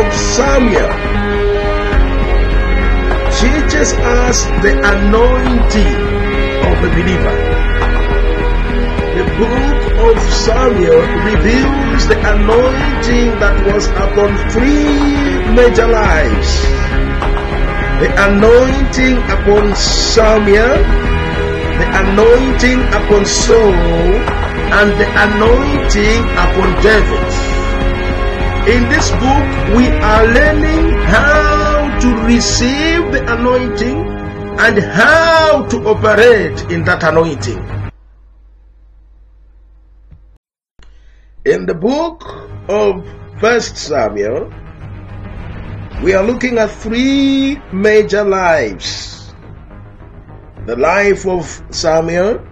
of Samuel teaches us the anointing of a believer. The book of Samuel reveals the anointing that was upon three major lives. The anointing upon Samuel, the anointing upon Saul, and the anointing upon David. In this book, we are learning how to receive the anointing and how to operate in that anointing. In the book of 1 Samuel, we are looking at three major lives. The life of Samuel,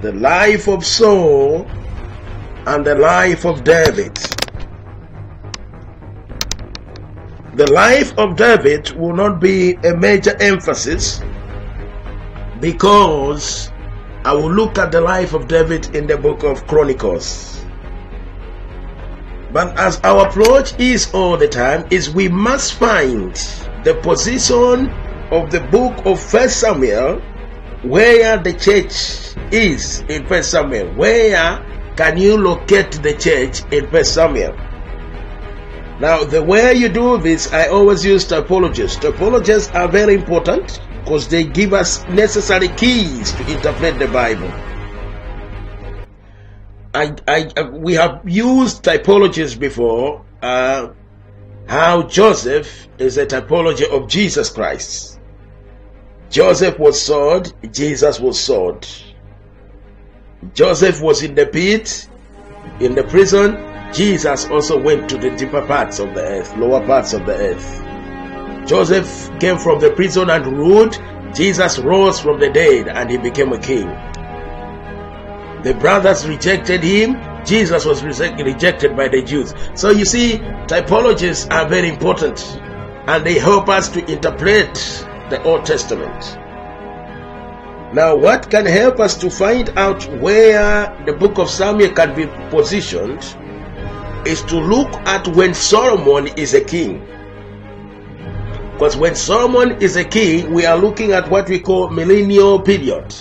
the life of Saul, and the life of David. The life of David will not be a major emphasis because I will look at the life of David in the book of Chronicles. But as our approach is all the time, is we must find the position of the book of 1 Samuel where the church is in 1 Samuel. Where can you locate the church in 1 Samuel? Now, the way you do this, I always use typologies. Typologies are very important because they give us necessary keys to interpret the Bible. We have used typologies before. How Joseph is a typology of Jesus Christ. Joseph was sold, Jesus was sold. Joseph was in the pit, in the prison. Jesus also went to the deeper parts of the earth, lower parts of the earth. Joseph came from the prison and ruled. Jesus rose from the dead and he became a king. The brothers rejected him. Jesus was rejected by the Jews. So you see, typologies are very important and they help us to interpret the Old Testament. Now, what can help us to find out where the book of Samuel can be positioned is to look at when Solomon is a king. Because when Solomon is a king, we are looking at what we call millennial period.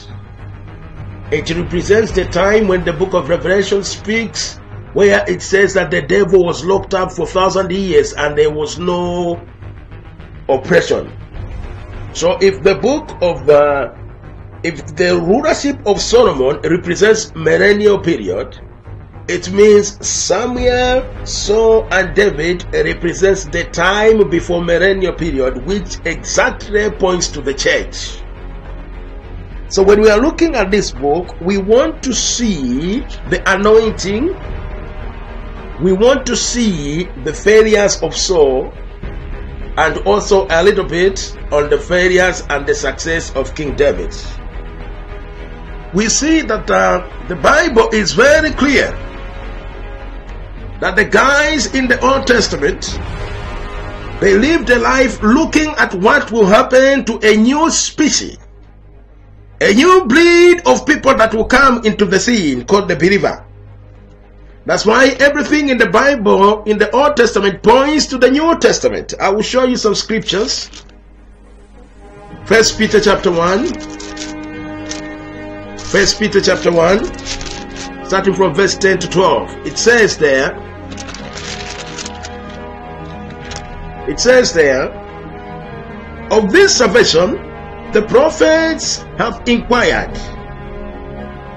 It represents the time when the book of Revelation speaks, where it says that the devil was locked up for 1,000 years and there was no oppression. So if the rulership of Solomon represents millennial period, it means Samuel, Saul, and David represents the time before millennial period, which exactly points to the church. So when we are looking at this book, we want to see the anointing, we want to see the failures of Saul, and also a little bit on the failures and the success of King David. We see that the Bible is very clear that the guys in the Old Testament, they lived a life looking at what will happen to a new species, a new breed of people that will come into the scene called the believer. That's why everything in the Bible, in the Old Testament, points to the New Testament. I will show you some scriptures. 1 Peter chapter 1. 1 Peter chapter 1, starting from verse 10 to 12. It says there, of this salvation, the prophets have inquired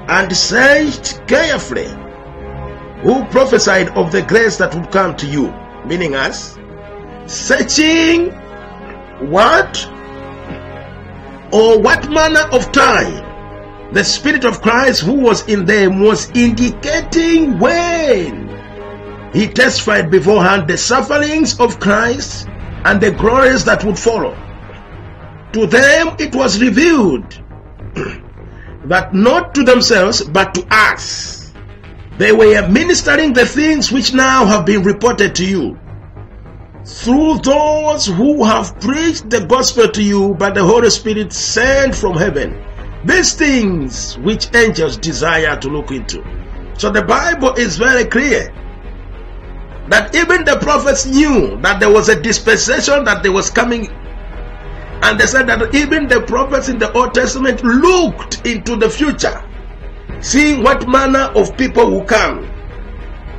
and searched carefully, who prophesied of the grace that would come to you, meaning us, searching what manner of time the Spirit of Christ who was in them was indicating when he testified beforehand the sufferings of Christ and the glories that would follow. To them it was revealed that not to themselves but to us they were ministering the things which now have been reported to you through those who have preached the gospel to you by the Holy Spirit sent from heaven, these things which angels desire to look into. So the Bible is very clear that even the prophets knew that there was a dispensation that there was coming. And they said that even the prophets in the Old Testament looked into the future, seeing what manner of people will come.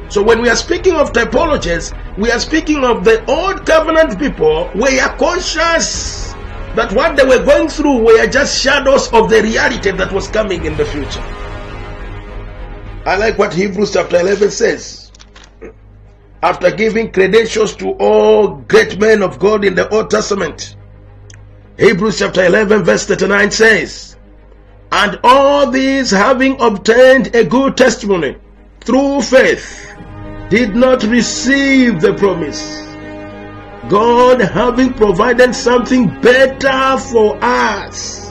So when we are speaking of typologies, we are speaking of the Old Covenant people were conscious that what they were going through were just shadows of the reality that was coming in the future. I like what Hebrews chapter 11 says. After giving credentials to all great men of God in the Old Testament, Hebrews chapter 11 verse 39 says, and all these, having obtained a good testimony through faith, did not receive the promise, God having provided something better for us,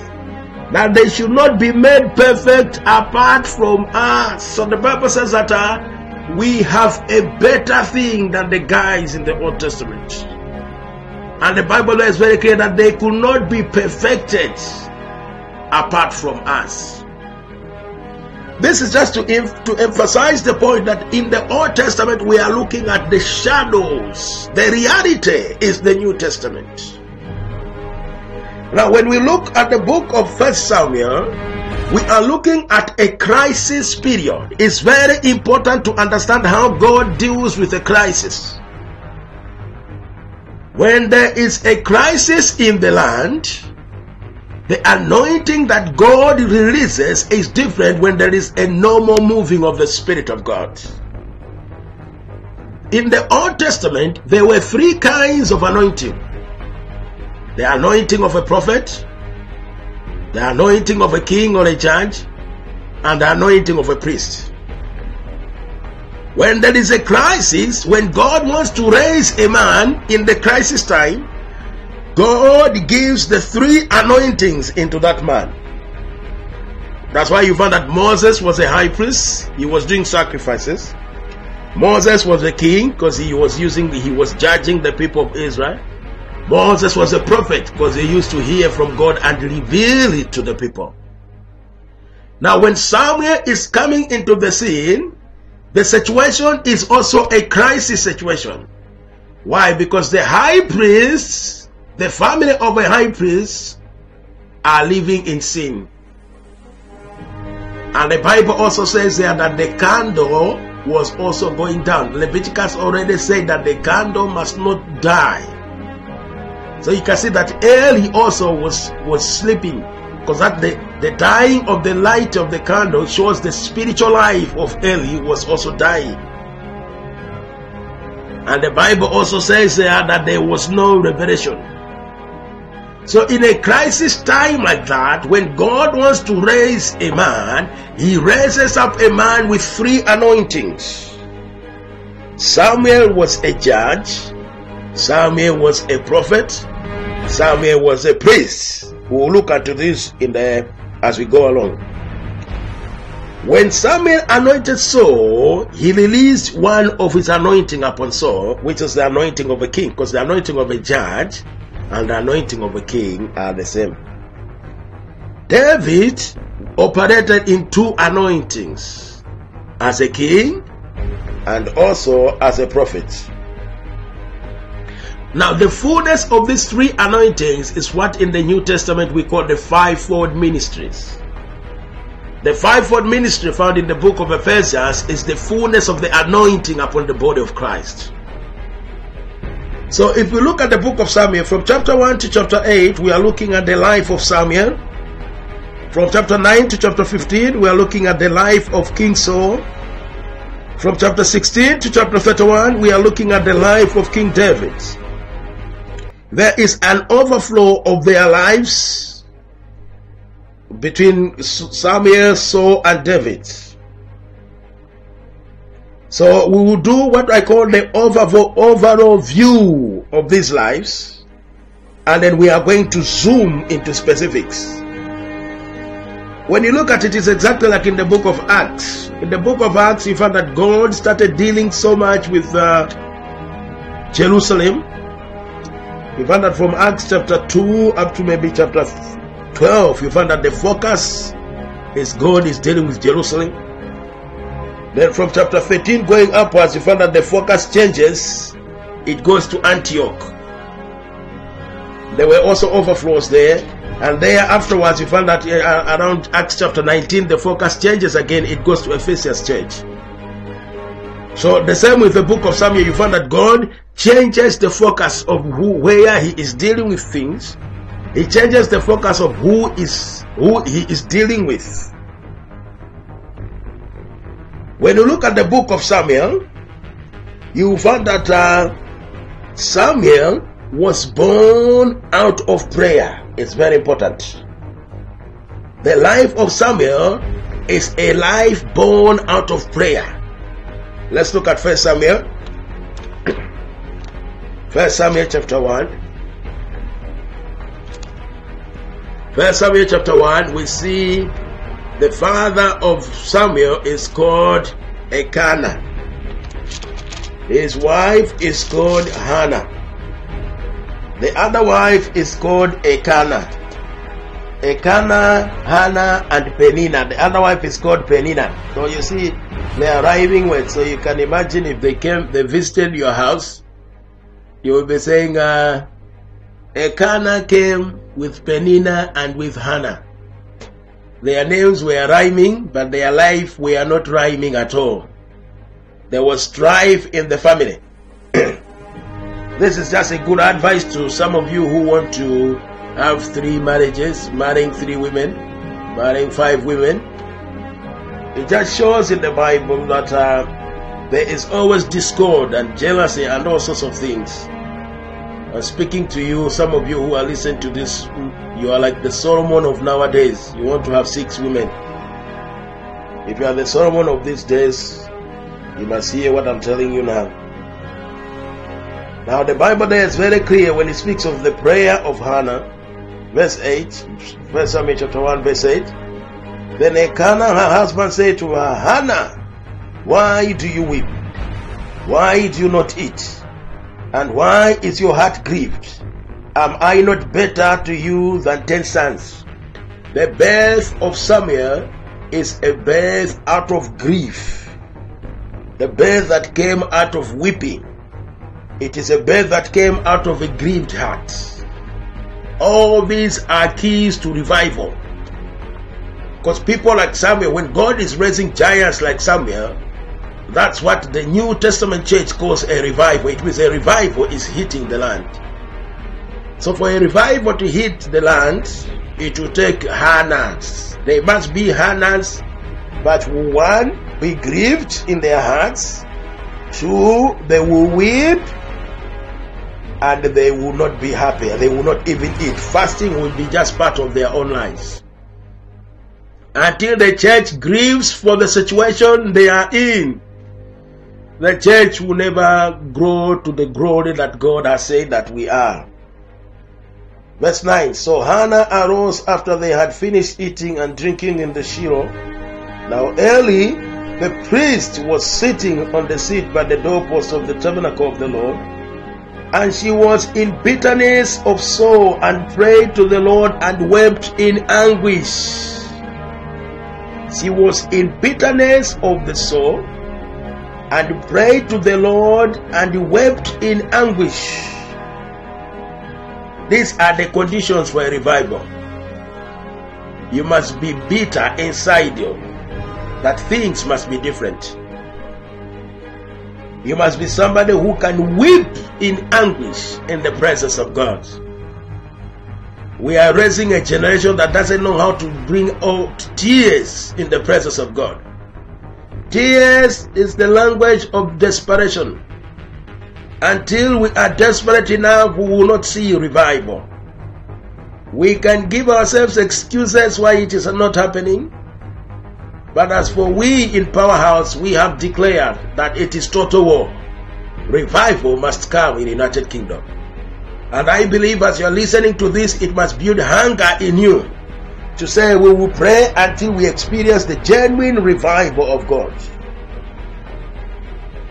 that they should not be made perfect apart from us. So the Bible says that we have a better thing than the guys in the Old Testament. And the Bible is very clear that they could not be perfected apart from us. This is just to emphasize the point that in the Old Testament we are looking at the shadows. The reality is the New Testament. Now when we look at the book of 1 Samuel, we are looking at a crisis period. It's very important to understand how God deals with a crisis. When there is a crisis in the land, the anointing that God releases is different when there is a normal moving of the Spirit of God. In the Old Testament, there were three kinds of anointing. The anointing of a prophet, the anointing of a king or a judge, and the anointing of a priest. When there is a crisis, when God wants to raise a man in the crisis time, God gives the three anointings into that man. That's why you find that Moses was a high priest. He was doing sacrifices. Moses was a king because he was judging the people of Israel. Moses was a prophet because he used to hear from God and reveal it to the people. Now when Samuel is coming into the scene, the situation is also a crisis situation. Why? Because the high priests, the family of a high priest, are living in sin. And the Bible also says there that the candle was also going down. Leviticus already said that the candle must not die. So you can see that Eli also was sleeping, because that the dying of the light of the candle shows the spiritual life of Eli was also dying. And the Bible also says there that there was no revelation. So in a crisis time like that, when God wants to raise a man, he raises up a man with three anointings. Samuel was a judge, Samuel was a prophet, Samuel was a priest. We will look at this as we go along. When Samuel anointed Saul, he released one of his anointing upon Saul, which is the anointing of a king, because the anointing of a judge and the anointing of a king are the same. David operated in two anointings, as a king and also as a prophet. Now the fullness of these three anointings is what in the New Testament we call the fivefold ministries. The fivefold ministry found in the book of Ephesians is the fullness of the anointing upon the body of Christ. So if we look at the book of Samuel, from chapter 1 to chapter 8, we are looking at the life of Samuel. From chapter 9 to chapter 15, we are looking at the life of King Saul. From chapter 16 to chapter 31, we are looking at the life of King David. There is an overflow of their lives between Samuel, Saul, and David. So we will do what I call the overall view of these lives, and then we are going to zoom into specifics. When you look at it, it's exactly like in the book of Acts. In the book of Acts, you find that God started dealing so much with Jerusalem. You find that from Acts chapter 2 up to maybe chapter 12, you find that the focus is God is dealing with Jerusalem. Then from chapter 13 going upwards, you find that the focus changes. It goes to Antioch. There were also overflows there. And there afterwards, you find that around Acts chapter 19, the focus changes again. It goes to Ephesians church. So the same with the book of Samuel, you find that God changes the focus of where he is dealing with things. He changes the focus of who he is dealing with. When you look at the book of Samuel, you find that Samuel was born out of prayer. It's very important. The life of Samuel is a life born out of prayer. Let's look at 1 Samuel. 1 Samuel chapter 1. 1 Samuel chapter 1, we see the father of Samuel is called Elkanah. His wife is called Hannah. The other wife is called Elkanah. Elkanah, Hannah, and Peninnah. The other wife is called Peninnah. So you see, they are rhyming words. So you can imagine if they visited your house, you will be saying, Elkanah came with Peninnah and with Hannah. Their names were rhyming, but their life were not rhyming at all. There was strife in the family. This is just a good advice to some of you who want to have 3 marriages, marrying 3 women, marrying 5 women. It just shows in the Bible that there is always discord and jealousy and all sorts of things. I'm speaking to you, some of you who are listening to this, you are like the Solomon of nowadays. You want to have 6 women. If you are the Solomon of these days, you must hear what I'm telling you now. Now the Bible there is very clear when it speaks of the prayer of Hannah. Verse 8, 1 Samuel chapter 1 verse 8. Then Elkanah, her husband, said to her, Hannah, why do you weep? Why do you not eat? And why is your heart grieved? Am I not better to you than 10 sons? The birth of Samuel is a birth out of grief. The birth that came out of weeping. It is a birth that came out of a grieved heart. All these are keys to revival. Because people like Samuel, when God is raising giants like Samuel, that's what the New Testament church calls a revival. It means a revival is hitting the land. So for a revival to hit the land, it will take Hannahs. They must be Hannahs, but 1, be grieved in their hearts. 2, they will weep, and they will not be happy. They will not even eat. Fasting will be just part of their own lives. Until the church grieves for the situation they are in, the church will never grow to the glory that God has said that we are. Verse 9. So Hannah arose after they had finished eating and drinking in the Shiloh. Now Eli, the priest, was sitting on the seat by the doorpost of the tabernacle of the Lord. And she was in bitterness of soul and prayed to the Lord and wept in anguish. She was in bitterness of the soul and prayed to the Lord and wept in anguish. These are the conditions for a revival. You must be bitter inside you, that things must be different. You must be somebody who can weep in anguish in the presence of God. We are raising a generation that doesn't know how to bring out tears in the presence of God. Tears is the language of desperation. Until we are desperate enough, we will not see revival. We can give ourselves excuses why it is not happening. But as for we in Powerhouse, we have declared that it is total war. Revival must come in the United Kingdom. And I believe as you are listening to this, it must build hunger in you to say we will pray until we experience the genuine revival of God.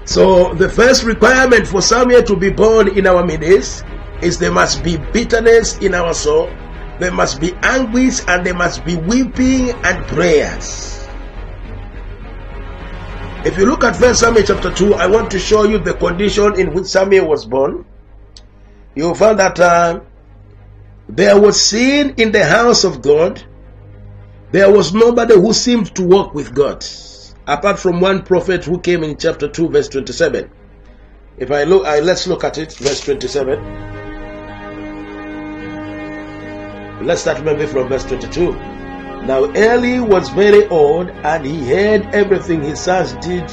So the first requirement for Samuel to be born in our midst is there must be bitterness in our soul, there must be anguish, and there must be weeping and prayers. If you look at 1 Samuel chapter 2, I want to show you the condition in which Samuel was born. You will find that there was sin in the house of God. There was nobody who seemed to walk with God, apart from one prophet who came in chapter 2, verse 27. If I look, let's look at it, verse 27. Let's start maybe from verse 22. Now Eli was very old, and he heard everything his sons did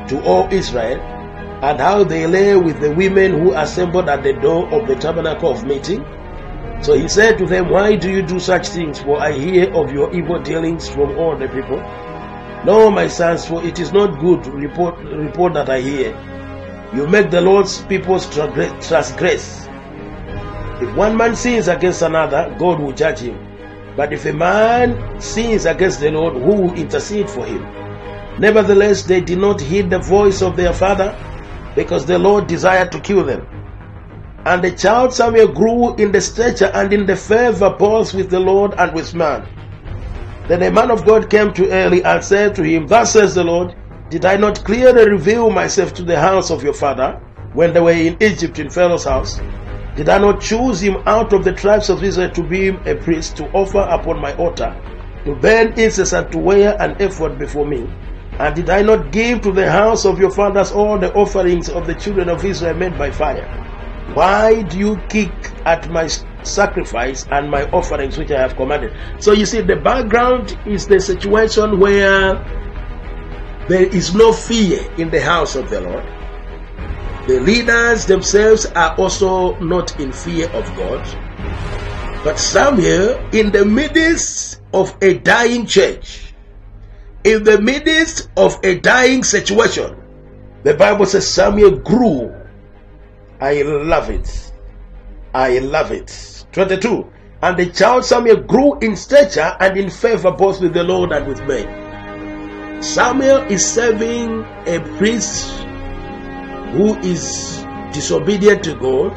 to all Israel, and how they lay with the women who assembled at the door of the tabernacle of meeting. So he said to them, why do you do such things? For I hear of your evil dealings from all the people. No, my sons, for it is not good report that I hear. You make the Lord's people transgress. If one man sins against another, God will judge him. But if a man sins against the Lord, who will intercede for him? Nevertheless, they did not heed the voice of their father, because the Lord desired to kill them. And the child Samuel grew in the stature and in the favor both with the Lord and with man. Then a man of God came to Eli and said to him, thus says the Lord, did I not clearly reveal myself to the house of your father, when they were in Egypt in Pharaoh's house? Did I not choose him out of the tribes of Israel to be a priest, to offer upon my altar, to burn incense and to wear an ephod before me? And did I not give to the house of your fathers all the offerings of the children of Israel made by fire? Why do you kick at my sacrifice and my offerings which I have commanded? So you see, the background is the situation where there is no fear in the house of the Lord. The leaders themselves are also not in fear of God. But Samuel, in the midst of a dying church, in the midst of a dying situation, the Bible says Samuel grew. I love it. I love it. 22. And the child Samuel grew in stature and in favor both with the Lord and with men. Samuel is serving a priest who is disobedient to God,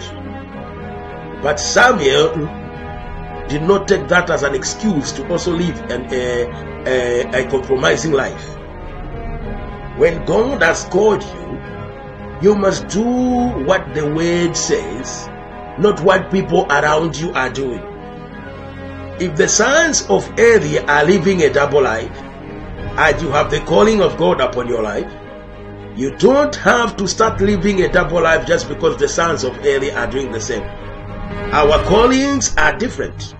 but Samuel did not take that as an excuse to also live a compromising life. When God has called you, you must do what the word says, not what people around you are doing. If the sons of Eli are living a double life, and you have the calling of God upon your life, you don't have to start living a double life just because the sons of Eli are doing the same. Our callings are different.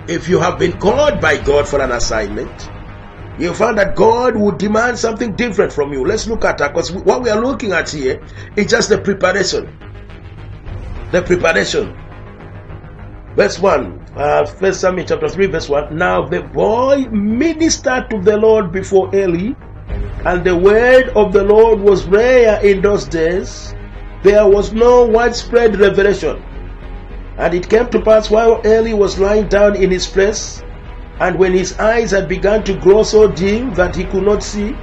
If you have been called by God for an assignment, you find that God will demand something different from you. Let's look at that, because what we are looking at here is just the preparation. The preparation. Verse 1, 1 Samuel chapter 3, verse 1. Now the boy ministered to the Lord before Eli, and the word of the Lord was rare in those days. There was no widespread revelation. And it came to pass while Eli was lying down in his place, and when his eyes had begun to grow so dim that he could not see,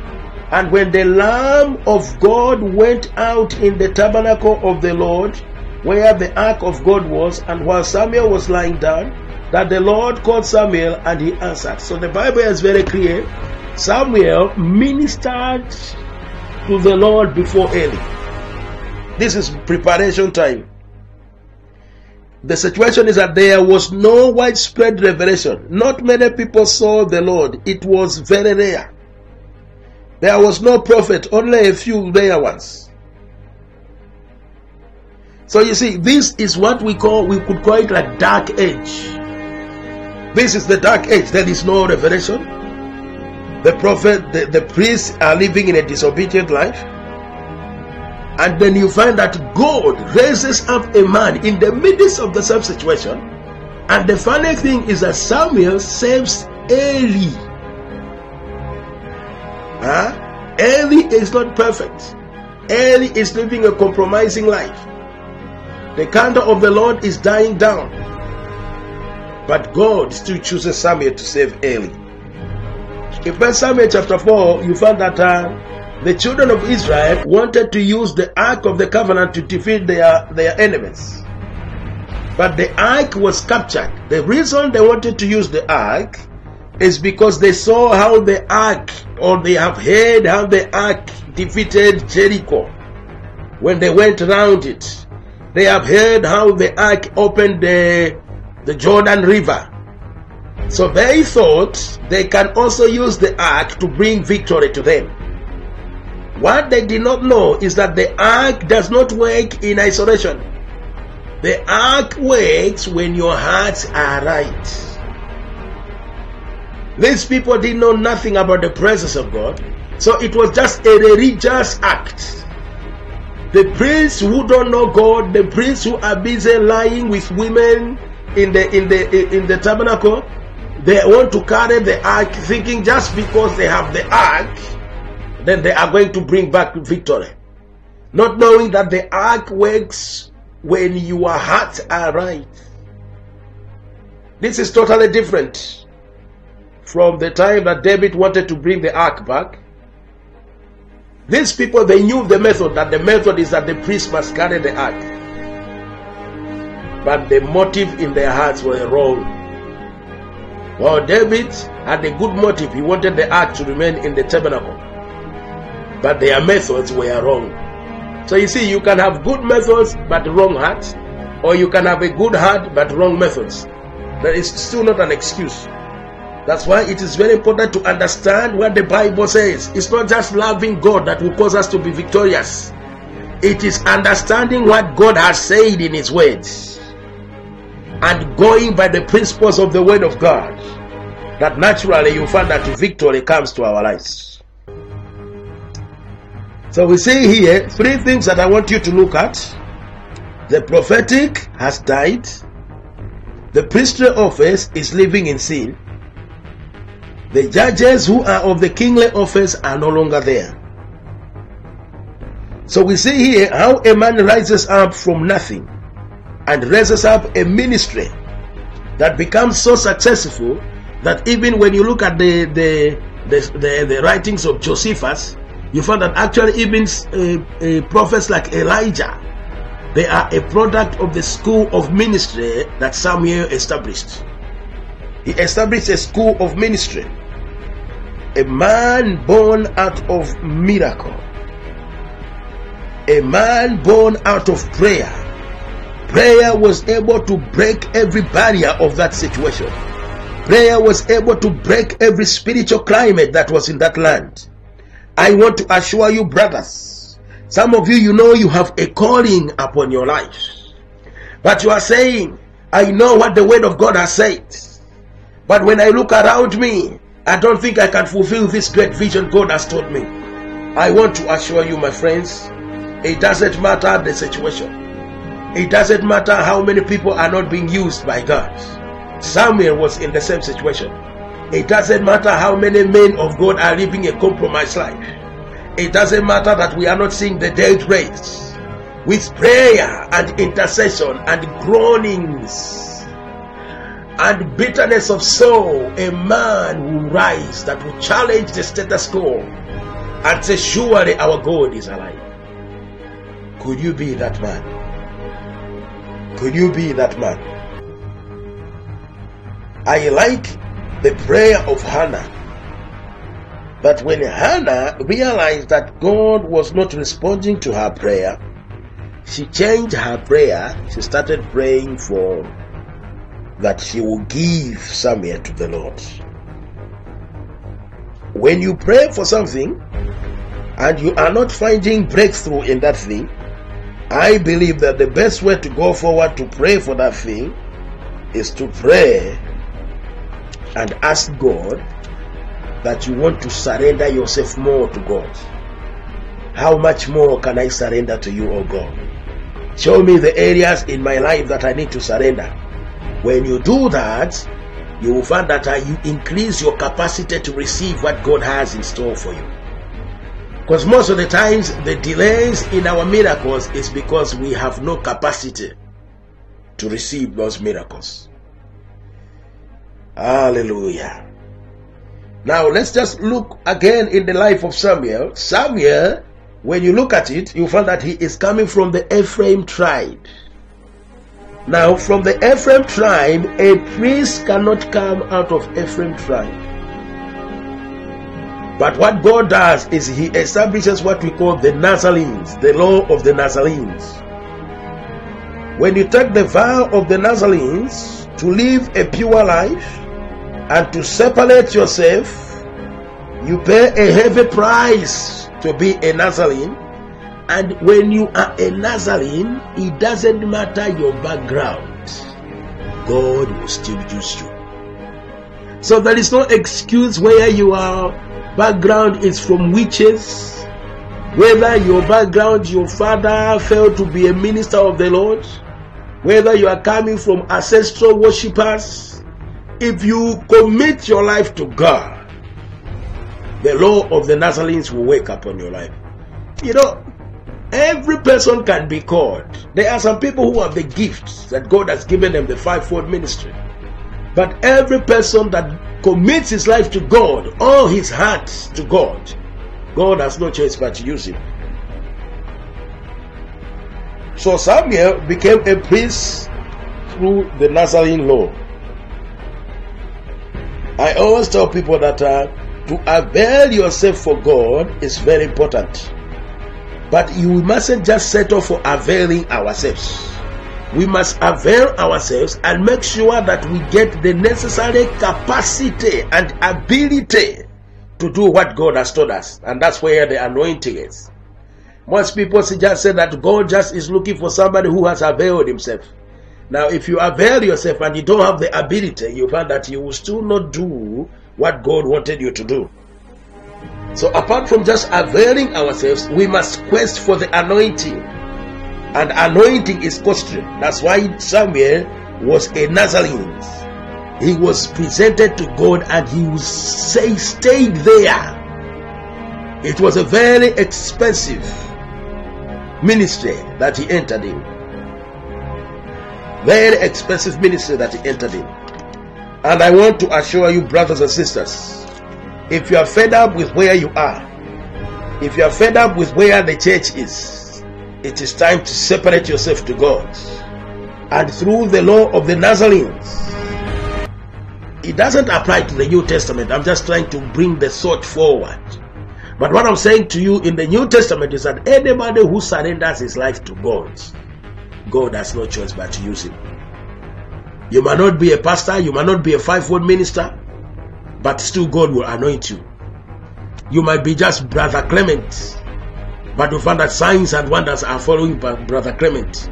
and when the Lamb of God went out in the tabernacle of the Lord, where the ark of God was, and while Samuel was lying down, that the Lord called Samuel, and he answered. So the Bible is very clear. Samuel ministered to the Lord before Eli. This is preparation time. The situation is that there was no widespread revelation. Not many people saw the Lord. It was very rare. There was no prophet, only a few rare ones. So you see, this is what we could call it like dark age. This is the dark age. There is no revelation. The prophet, the priests are living in a disobedient life. And then you find that God raises up a man in the midst of the same situation. And the funny thing is that Samuel saves Eli. Eli is not perfect. Eli is living a compromising life. The candle of the Lord is dying down. But God still chooses Samuel to save Eli. In 1 Samuel chapter 4, you find that the children of Israel wanted to use the Ark of the Covenant to defeat their enemies. But the Ark was captured. The reason they wanted to use the Ark is because they saw how the Ark or they have heard how the ark defeated Jericho when they went around it. They have heard how the ark opened the Jordan River. So they thought they can also use the ark to bring victory to them. What they did not know is that the ark does not work in isolation. The ark works when your hearts are right. These people did know nothing about the presence of God, so it was just a religious act. The priests who don't know God, the priests who are busy lying with women in the tabernacle, they want to carry the ark, thinking just because they have the ark, then they are going to bring back victory, not knowing that the ark works when your hearts are right. This is totally different from the time that David wanted to bring the ark back. These people, they knew the method, that the method is that the priest must carry the ark. But the motive in their hearts were wrong. Well, David had a good motive. He wanted the ark to remain in the tabernacle. But their methods were wrong. So you see, you can have good methods but wrong hearts, or you can have a good heart but wrong methods. That is still not an excuse. That's why it is very important to understand what the Bible says. It's not just loving God that will cause us to be victorious. It is understanding what God has said in His words and going by the principles of the Word of God, that naturally you find that victory comes to our lives. So we see here three things that I want you to look at. The prophetic has died. The priestly office is living in sin. The judges who are of the kingly office are no longer there. So we see here how a man rises up from nothing and raises up a ministry that becomes so successful that even when you look at the writings of Josephus, you find that actually even prophets like Elijah, they are a product of the school of ministry that Samuel established. He established a school of ministry. A man born out of miracle. A man born out of prayer. Prayer was able to break every barrier of that situation. Prayer was able to break every spiritual climate that was in that land. I want to assure you, brothers, some of you, you know you have a calling upon your life. But you are saying, I know what the word of God has said. But when I look around me, I don't think I can fulfill this great vision God has told me. I want to assure you, my friends, it doesn't matter the situation. It doesn't matter how many people are not being used by God. Samuel was in the same situation. It doesn't matter how many men of God are living a compromised life. It doesn't matter that we are not seeing the dead raised. With prayer and intercession and groanings and bitterness of soul, a man will rise that will challenge the status quo and say, surely our God is alive. Could you be that man? Could you be that man? I like the prayer of Hannah. But when Hannah realized that God was not responding to her prayer, she changed her prayer. She started praying for that she will give Samuel to the Lord. When you pray for something and you are not finding breakthrough in that thing, I believe that the best way to go forward to pray for that thing is to pray and ask God that you want to surrender yourself more to God. How much more can I surrender to you, O God? Show me the areas in my life that I need to surrender. When you do that, you will find that you increase your capacity to receive what God has in store for you. Because most of the times, the delays in our miracles is because we have no capacity to receive those miracles. Hallelujah. Now let's just look again in the life of Samuel. Samuel, when you look at it, you find that he is coming from the Ephraim tribe. Now, from the Ephraim tribe, a priest cannot come out of Ephraim tribe. But what God does is he establishes what we call the Nazarenes, the law of the Nazarenes. When you take the vow of the Nazarenes to live a pure life and to separate yourself, you pay a heavy price to be a Nazarene. And when you are a Nazarene, it doesn't matter your background, God will still use you. So there is no excuse where your background is from witches, whether your background, your father failed to be a minister of the Lord, whether you are coming from ancestral worshippers. If you commit your life to God, the law of the Nazarenes will wake up on your life. You know, every person can be called. There are some people who have the gifts that God has given them, the fivefold ministry. But every person that commits his life to God, all his heart to God, God has no choice but to use him. So Samuel became a priest through the Nazarene law. I always tell people that to avail yourself for God is very important. But you mustn't just settle for availing ourselves. We must avail ourselves and make sure that we get the necessary capacity and ability to do what God has told us. And that's where the anointing is. Most people just say that God just is looking for somebody who has availed himself. Now, if you avail yourself and you don't have the ability, you find that you will still not do what God wanted you to do. So apart from just availing ourselves, we must quest for the anointing. And anointing is costly. That's why Samuel was a Nazarene. He was presented to God and he stayed there. It was a very expensive ministry that he entered in. Very expensive ministry that he entered in. And I want to assure you, brothers and sisters, if you are fed up with where you are, if you are fed up with where the church is, it is time to separate yourself to God. And through the law of the Nazarenes, it doesn't apply to the New Testament. I'm just trying to bring the thought forward. But what I'm saying to you in the New Testament is that anybody who surrenders his life to God, God has no choice but to use him. You might not be a pastor, you might not be a fivefold minister, but still God will anoint you. You might be just Brother Clement, but you find that signs and wonders are following Brother Clement.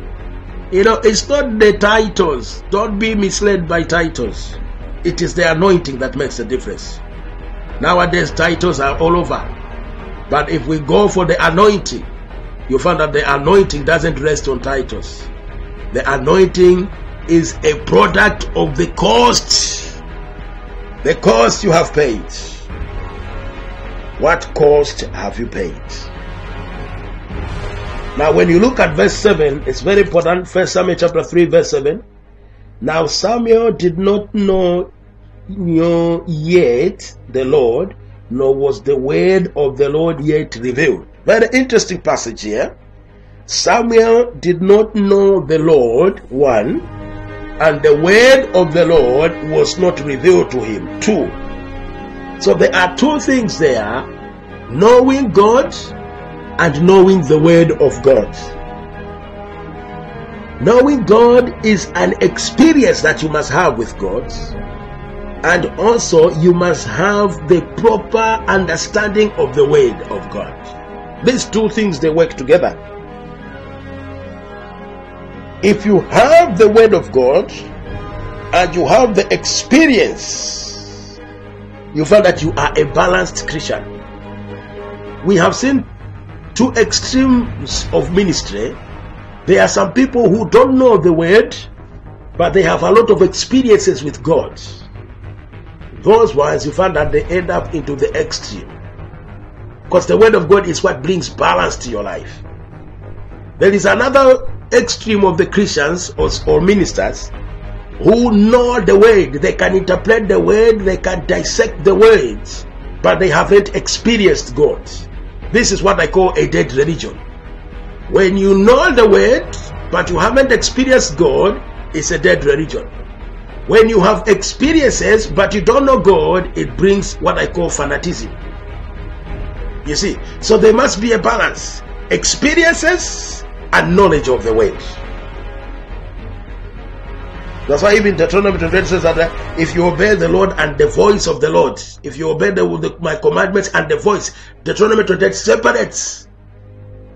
You know, it's not the titles. Don't be misled by titles. It is the anointing that makes the difference. Nowadays, titles are all over. But if we go for the anointing, you find that the anointing doesn't rest on titles. The anointing is a product of the cost. The cost you have paid. What cost have you paid? Now when you look at verse 7, it's very important. 1 Samuel chapter 3 verse 7. Now Samuel did not know yet the Lord, nor was the word of the Lord yet revealed. Very interesting passage here. Samuel did not know the Lord, 1, and the word of the Lord was not revealed to him, 2. So there are two things there: knowing God and knowing the word of God. Knowing God is an experience that you must have with God, and also you must have the proper understanding of the word of God. These two things, they work together. If you have the word of God and you have the experience, you find that you are a balanced Christian. We have seen two extremes of ministry. There are some people who don't know the word, but they have a lot of experiences with God. Those ones, you find that they end up into the extreme, because the word of God is what brings balance to your life. There is another extreme of the Christians or ministers who know the word. They can interpret the word, they can dissect the words, but they haven't experienced God. This is what I call a dead religion. When you know the word but you haven't experienced God, it's a dead religion. When you have experiences but you don't know God, it brings what I call fanaticism. You see, so there must be a balance. Experiences and knowledge of the word. That's why even Deuteronomy 28 says that if you obey the Lord and the voice of the Lord, if you obey my commandments and the voice, Deuteronomy 28 separates.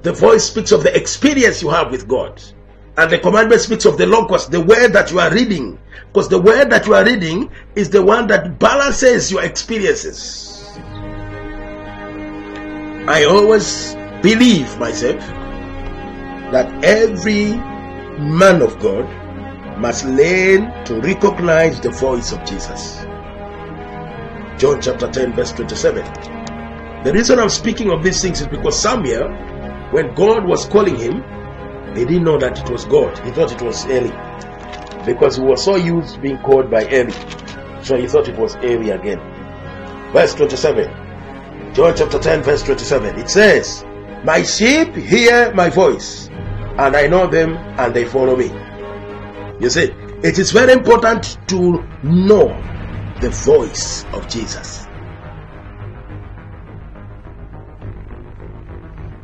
The voice speaks of the experience you have with God, and the commandment speaks of the logos, the word that you are reading, because the word that you are reading is the one that balances your experiences. I always believe myself that every man of God must learn to recognize the voice of Jesus. John chapter 10 verse 27. The reason I'm speaking of these things is because Samuel, when God was calling him, he didn't know that it was God. He thought it was Eli, because he was so used to being called by Eli, so he thought it was Eli again. Verse 27, John chapter 10 verse 27. It says, "My sheep hear my voice, and I know them, and they follow me." You see, it is very important to know the voice of Jesus.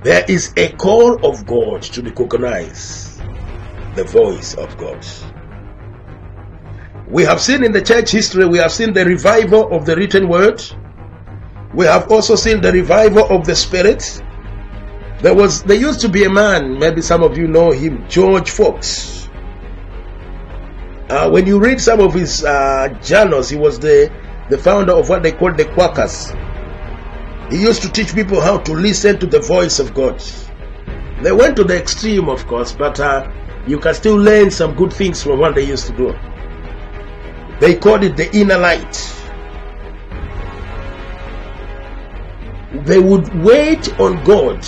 There is a call of God to recognize the voice of God. We have seen in the church history, we have seen the revival of the written word. We have also seen the revival of the Spirit. There used to be a man, maybe some of you know him, George Fox. When you read some of his journals, he was the founder of what they call the Quakers. He used to teach people how to listen to the voice of God. They went to the extreme, of course, but you can still learn some good things from what they used to do. They called it the inner light. They would wait on God.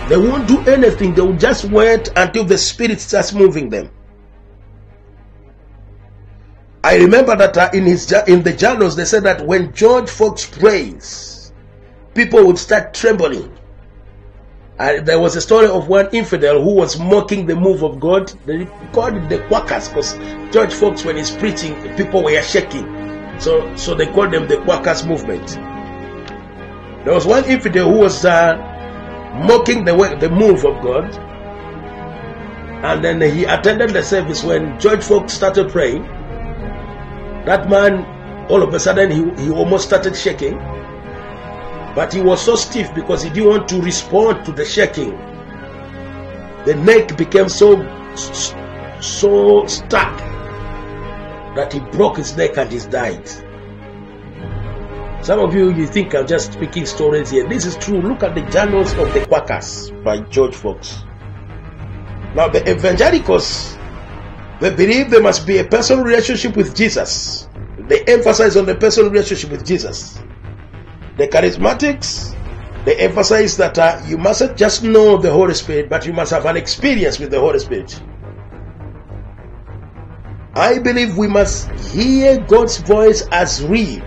They won't do anything. They would just wait until the Spirit starts moving them. I remember that in the journals they said that when George Fox prays, people would start trembling. There was a story of one infidel who was mocking the move of God. They called it the Quakers, because George Fox, when he's preaching, people were shaking. So they called them the Quakers movement. There was one infidel who was mocking the move of God. And then he attended the service. When George Fox started praying, that man, all of a sudden, he almost started shaking. But he was so stiff because he didn't want to respond to the shaking. The neck became so stuck that he broke his neck and he died. Some of you think I'm just speaking stories here. This is true. Look at the journals of the Quakers by George Fox. Now the evangelicals, they believe there must be a personal relationship with Jesus. They emphasize on the personal relationship with Jesus. The charismatics, they emphasize that you mustn't just know the Holy Spirit, but you must have an experience with the Holy Spirit. I believe we must hear God's voice as real,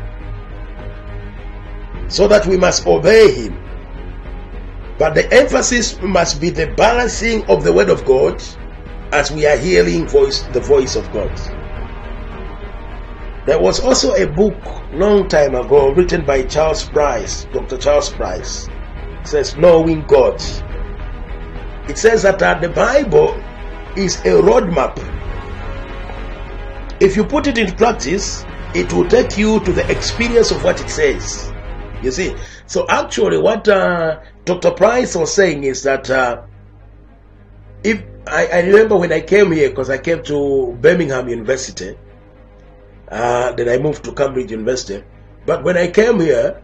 so that we must obey Him. But the emphasis must be the balancing of the Word of God as we are hearing the voice of God. There was also a book long time ago written by Charles Price, Dr. Charles Price. It says, Knowing God. It says that the Bible is a roadmap. If you put it into practice, it will take you to the experience of what it says. You see, so actually what Dr. Price was saying is that if I remember when I came here, because I came to Birmingham University, then I moved to Cambridge University. But when I came here,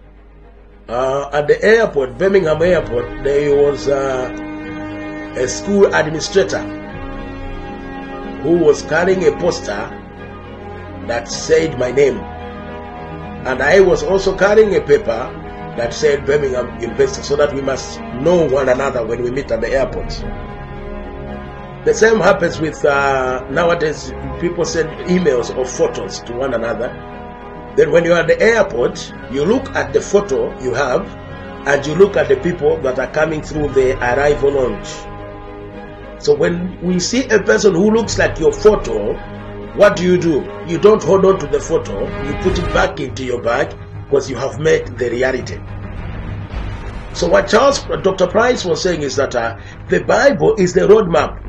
at the airport, Birmingham Airport, there was a school administrator who was carrying a poster that said my name. And I was also carrying a paper that said Birmingham University, so that we must know one another when we meet at the airport. The same happens with nowadays. People send emails or photos to one another. Then when you're at the airport, you look at the photo you have, and you look at the people that are coming through the arrival lounge. So when we see a person who looks like your photo, what do? You don't hold on to the photo, you put it back into your bag, because you have met the reality. So what Dr. Price was saying is that the Bible is the roadmap.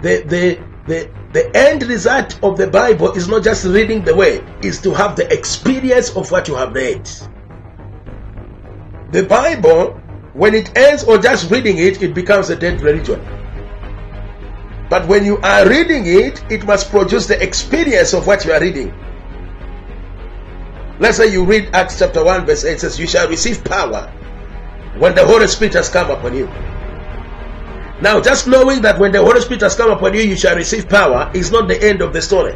The end result of the Bible is not just reading the word, is to have the experience of what you have read. The Bible, when it ends or just reading it, it becomes a dead religion. But when you are reading it, it must produce the experience of what you are reading. Let's say you read Acts chapter 1 verse 8, says, you shall receive power when the Holy Spirit has come upon you. Now, just knowing that when the Holy Spirit has come upon you, you shall receive power is not the end of the story.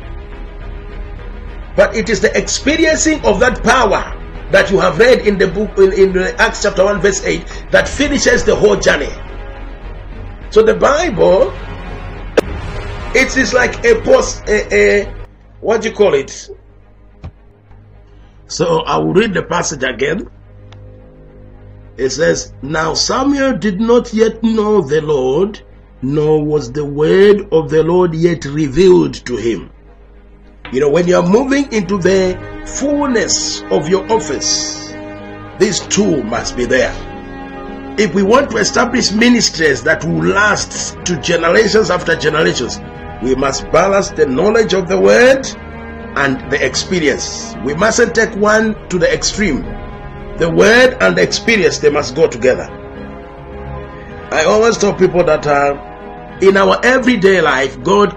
But it is the experiencing of that power that you have read in the book, in Acts chapter 1 verse 8, that finishes the whole journey. So the Bible, it is like what do you call it? So I will read the passage again. It says, now Samuel did not yet know the Lord, nor was the word of the Lord yet revealed to him. You know, when you are moving into the fullness of your office, these two must be there. If we want to establish ministries that will last to generations after generations, we must balance the knowledge of the word and the experience. We mustn't take one to the extreme. The word and the experience, they must go together. I always tell people that in our everyday life, God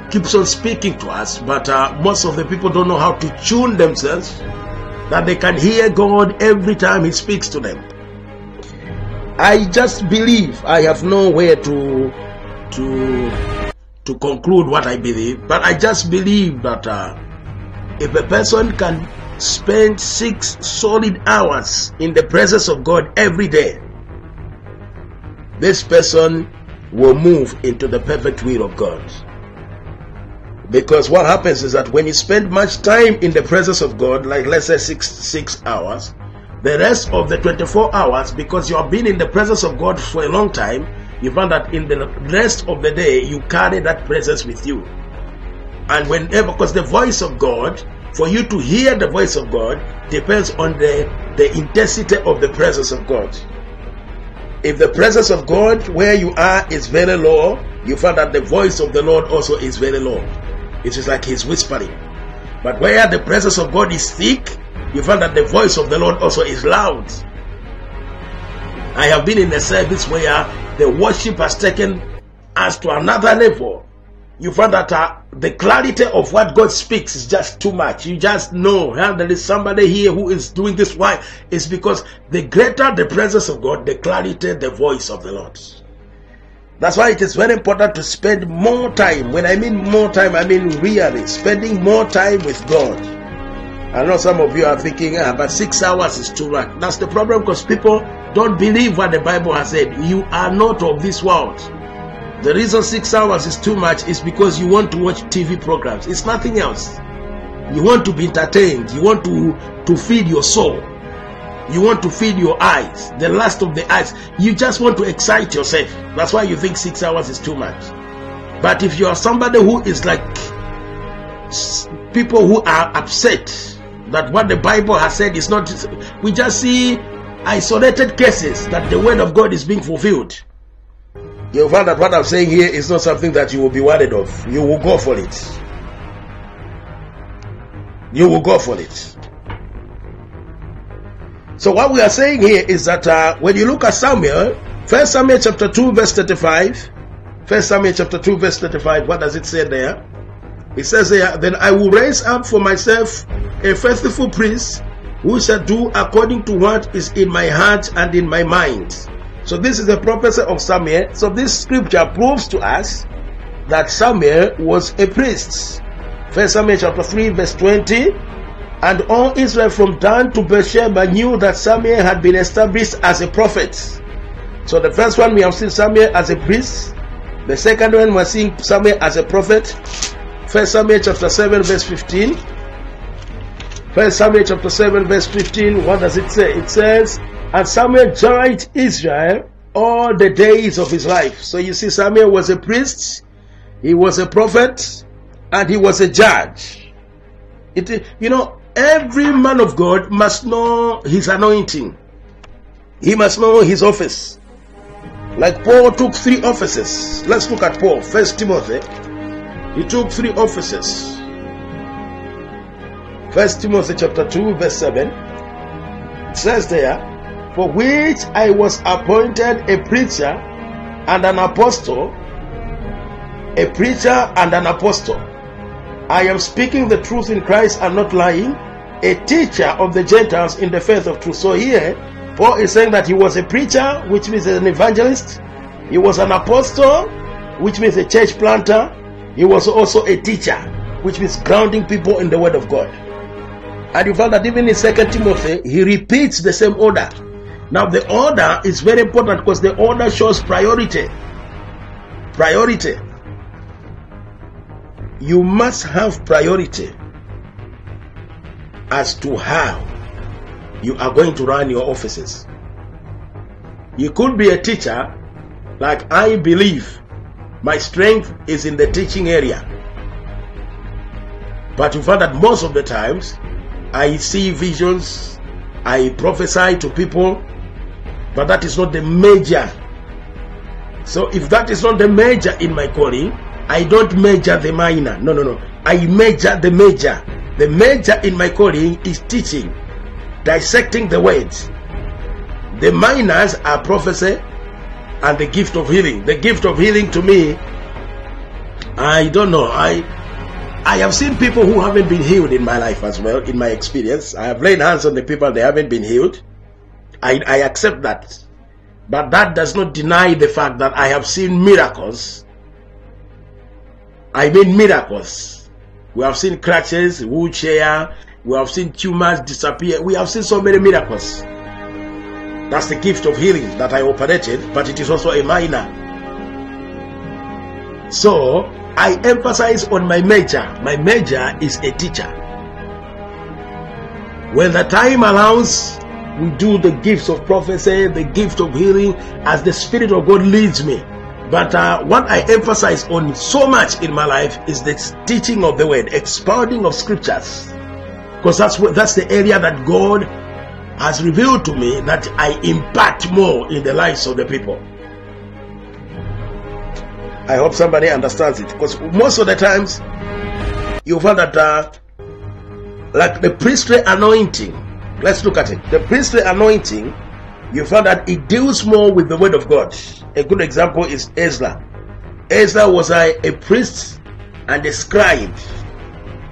keeps on speaking to us, but most of the people don't know how to tune themselves that they can hear God every time He speaks to them. I just believe, I have nowhere to conclude what I believe, but I just believe that if a person can spend 6 solid hours in the presence of God every day, this person will move into the perfect will of God. Because what happens is that when you spend much time in the presence of God, like let's say 6 hours, the rest of the 24 hours, because you have been in the presence of God for a long time, you find that in the rest of the day you carry that presence with you. And whenever, because the voice of God, for you to hear the voice of God, depends on the intensity of the presence of God. If the presence of God where you are is very low, you find that the voice of the Lord also is very low. It is like He's whispering. But where the presence of God is thick, you find that the voice of the Lord also is loud. I have been in a service where the worship has taken us to another level. You find that the clarity of what God speaks is just too much. You just know there is somebody here who is doing this. Why? It's because the greater the presence of God, the clarity the voice of the Lord. That's why it is very important to spend more time. When I mean more time, I mean really spending more time with God. I know some of you are thinking, but 6 hours is too much. That's the problem, because people don't believe what the Bible has said. You are not of this world. The reason 6 hours is too much is because you want to watch TV programs. It's nothing else. You want to be entertained. You want to feed your soul. You want to feed your eyes, the lust of the eyes. You just want to excite yourself. That's why you think 6 hours is too much. But if you are somebody who is like people who are upset that what the Bible has said is not, we just see isolated cases that the word of God is being fulfilled. You'll find that what I'm saying here is not something that you will be worried of. You will go for it. You will go for it. So what we are saying here is that when you look at Samuel, 1 Samuel chapter 2 verse 35, 1 Samuel chapter 2 verse 35, what does it say there? It says there, then I will raise up for myself a faithful priest who shall do according to what is in my heart and in my mind. So this is the prophecy of Samuel. So this scripture proves to us that Samuel was a priest. 1 Samuel chapter 3 verse 20, and all Israel from Dan to Beersheba knew that Samuel had been established as a prophet. So the first one, we have seen Samuel as a priest. The second one, we're seeing Samuel as a prophet. 1 Samuel chapter 7 verse 15. 1 Samuel chapter 7 verse 15, what does it say? It says, and Samuel judged Israel all the days of his life. So you see, Samuel was a priest, he was a prophet, and he was a judge. You know, every man of God must know his anointing. He must know his office. Like Paul took 3 offices. Let's look at Paul. 1 Timothy. He took 3 offices. 1 Timothy chapter 2 verse 7. It says there, for which I was appointed a preacher and an apostle. A preacher and an apostle. I am speaking the truth in Christ and not lying. A teacher of the Gentiles in the faith of truth. So here, Paul is saying that he was a preacher, which means an evangelist. He was an apostle, which means a church planter. He was also a teacher, which means grounding people in the word of God. And you find that even in 2 Timothy, he repeats the same order. Now the order is very important because the order shows priority. Priority. You must have priority as to how you are going to run your offices. You could be a teacher, like I believe my strength is in the teaching area. But you find that most of the times I see visions, I prophesy to people, but that is not the major. So if that is not the major in my calling, I don't major the minor. No. I major the major. The major in my calling is teaching, dissecting the words. The minors are prophecy and the gift of healing. The gift of healing to me, I don't know. I have seen people who haven't been healed in my life as well, in my experience. I have laid hands on the people, they haven't been healed. I accept that. But that does not deny the fact that I have seen miracles. I mean miracles. We have seen crutches, wheelchair, we have seen tumors disappear. We have seen so many miracles. That's the gift of healing that I operated, but it is also a minor. So, I emphasize on my major. My major is a teacher. When the time allows, we do the gifts of prophecy, the gift of healing, as the Spirit of God leads me. But what I emphasize on so much in my life is the teaching of the word, expounding of scriptures. Because that's the area that God has revealed to me that I impact more in the lives of the people. I hope somebody understands it, because most of the times you find that like the priestly anointing, let's look at it. The priestly anointing, you find that it deals more with the word of God. A good example is Ezra. Ezra was a priest and a scribe.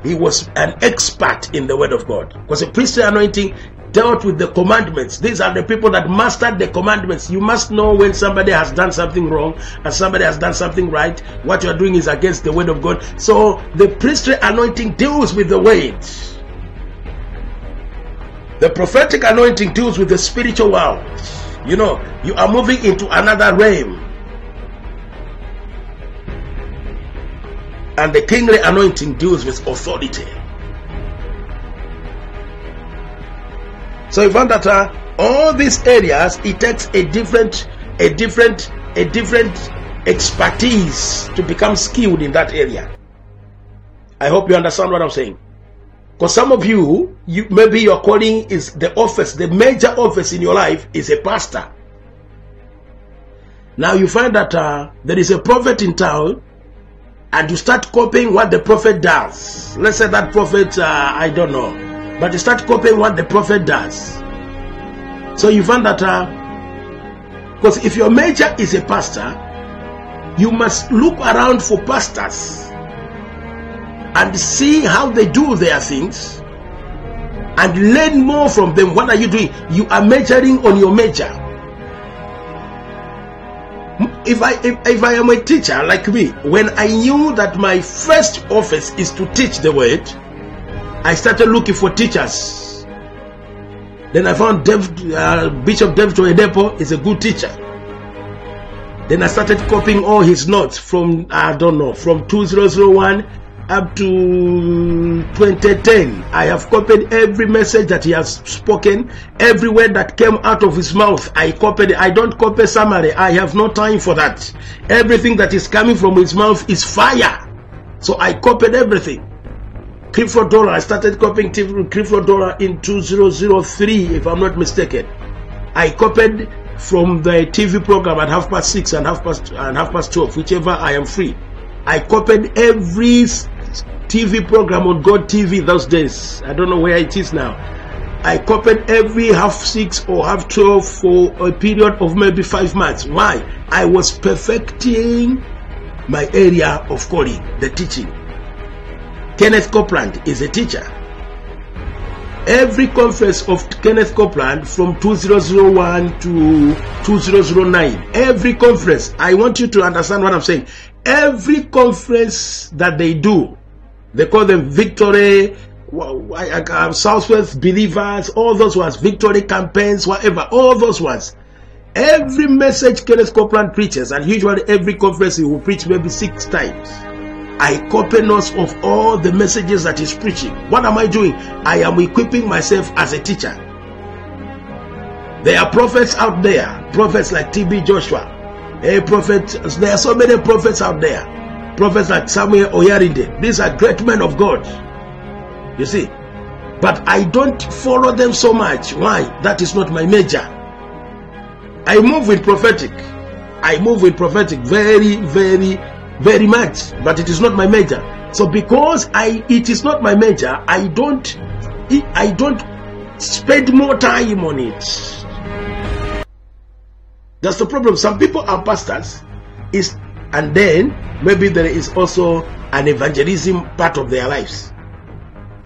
He was an expert in the word of God, because the priestly anointing dealt with the commandments. These are the people that mastered the commandments. You must know when somebody has done something wrong and somebody has done something right. What you are doing is against the word of God. So the priestly anointing deals with the word. The prophetic anointing deals with the spiritual world. You know, you are moving into another realm. And the kingly anointing deals with authority. So you find that all these areas, it takes a different expertise to become skilled in that area. I hope you understand what I'm saying. Because some of you, maybe your calling is the office, the major office in your life is a pastor. Now you find that there is a prophet in town, and you start copying what the prophet does. Let's say that prophet, I don't know. But you start copying what the prophet does. So you find that, because if your major is a pastor, you must look around for pastors and see how they do their things and learn more from them. What are you doing? You are majoring on your major. If I am a teacher like me, when I knew that my first office is to teach the word, I started looking for teachers. Then I found Bishop David Oyedepo is a good teacher. Then I started copying all his notes from, I don't know, from 2001 up to 2010. I have copied every message that he has spoken, every word that came out of his mouth. I copied it. I don't copy summary. I have no time for that. Everything that is coming from his mouth is fire. So I copied everything. Creflo Dollar, I started copying Creflo Dollar in 2003, if I'm not mistaken. I copied from the TV program at 6:30 and 12:30, whichever I am free. I copied every TV program on God TV those days. I don't know where it is now. I copied every 6:30 or 12:30 for a period of maybe 5 months. Why? I was perfecting my area of calling, the teaching. Kenneth Copeland is a teacher. Every conference of Kenneth Copeland from 2001 to 2009, every conference, I want you to understand what I'm saying. Every conference that they do, they call them Victory, Southwest Believers, all those ones, Victory campaigns, whatever, all those ones. Every message Kenneth Copeland preaches, and usually every conference he will preach maybe 6 times. I copy notes of all the messages that he's preaching. What am I doing? I am equipping myself as a teacher. There are prophets out there, prophets like TB Joshua. Prophets, there are so many prophets out there. Prophets like Samuel Oyarinde. These are great men of God. You see. But I don't follow them so much. Why? That is not my major. I move with prophetic. I move with prophetic very, very, very much. But it is not my major. So because it is not my major, I don't spend more time on it. That's the problem. Some people are pastors, and then maybe there is also an evangelism part of their lives.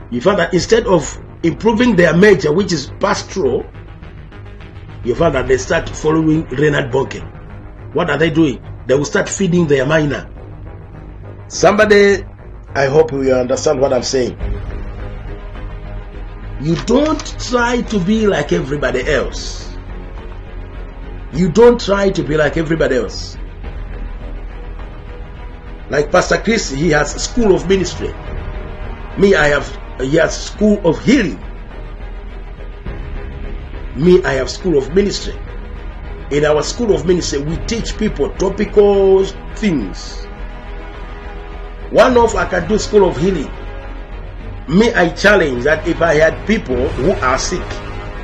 You find that instead of improving their major, which is pastoral, you find that they start following Reinhard Bonnke. What are they doing? They will start feeding their minor. Somebody, I hope you understand what I'm saying. You don't try to be like everybody else. You don't try to be like everybody else. Like Pastor Chris, he has a school of ministry. Me, he has school of healing. Me, I have school of ministry. In our school of ministry, we teach people topical things. One of I can do school of healing. Me, I challenge that if I had people who are sick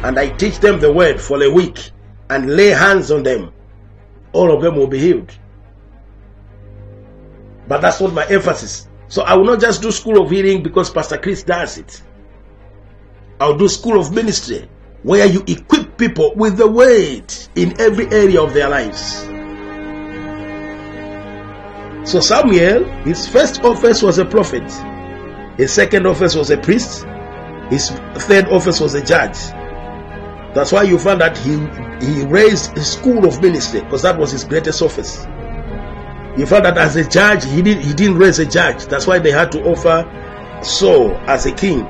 and I teach them the word for a week and lay hands on them, all of them will be healed. But that's not my emphasis. So I will not just do school of healing because Pastor Chris does it. I'll do school of ministry where you equip people with the word in every area of their lives. So Samuel, his first office was a prophet. His second office was a priest. His third office was a judge. That's why you find that he raised a school of ministry, because that was his greatest office. You find that as a judge, he didn't raise a judge. That's why they had to offer Saul as a king.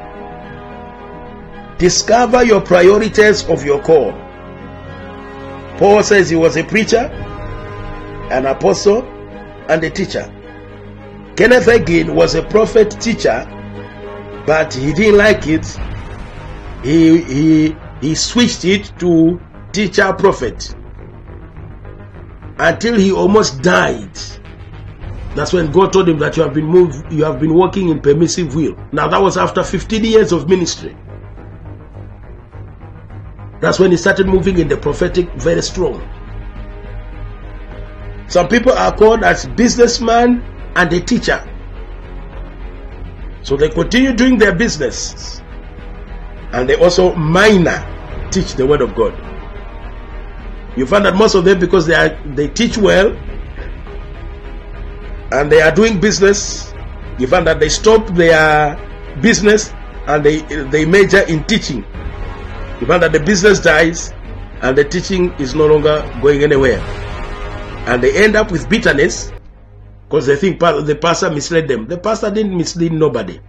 Discover your priorities of your call. Paul says he was a preacher, an apostle, and a teacher. Kenneth Hagin was a prophet teacher, but he didn't like it. He switched it to teacher prophet until he almost died. That's when God told him that you have been walking in permissive will. Now that was after 15 years of ministry. That's when he started moving in the prophetic very strong. Some people are called as businessman and a teacher. So they continue doing their business, and they also minor teach the word of God. You find that most of them, because they teach well and they are doing business, you find that they stop their business and they major in teaching. You find that the business dies and the teaching is no longer going anywhere, and they end up with bitterness because they think the pastor misled them. The pastor didn't mislead nobody.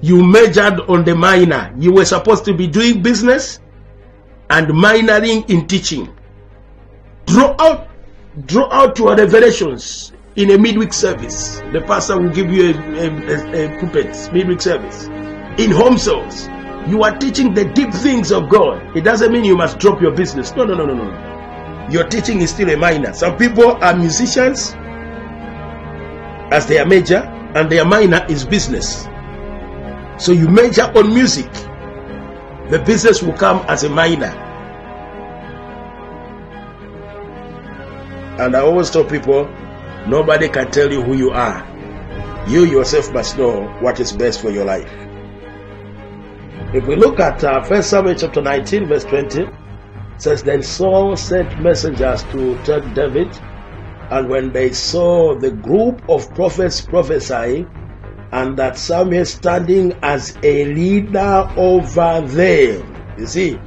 You majored on the minor. You were supposed to be doing business and minoring in teaching. Draw out your revelations in a midweek service. The pastor will give you a pulpit midweek service. In home cells, you are teaching the deep things of God. It doesn't mean you must drop your business. No. Your teaching is still a minor. Some people are musicians as their major, and their minor is business. So you major on music, the business will come as a minor. And I always tell people, nobody can tell you who you are. You yourself must know what is best for your life. If we look at 1 Samuel chapter 19 verse 20, it says, Then Saul sent messengers to tell David, and when they saw the group of prophets prophesying, and that Samuel standing as a leader over them. You see,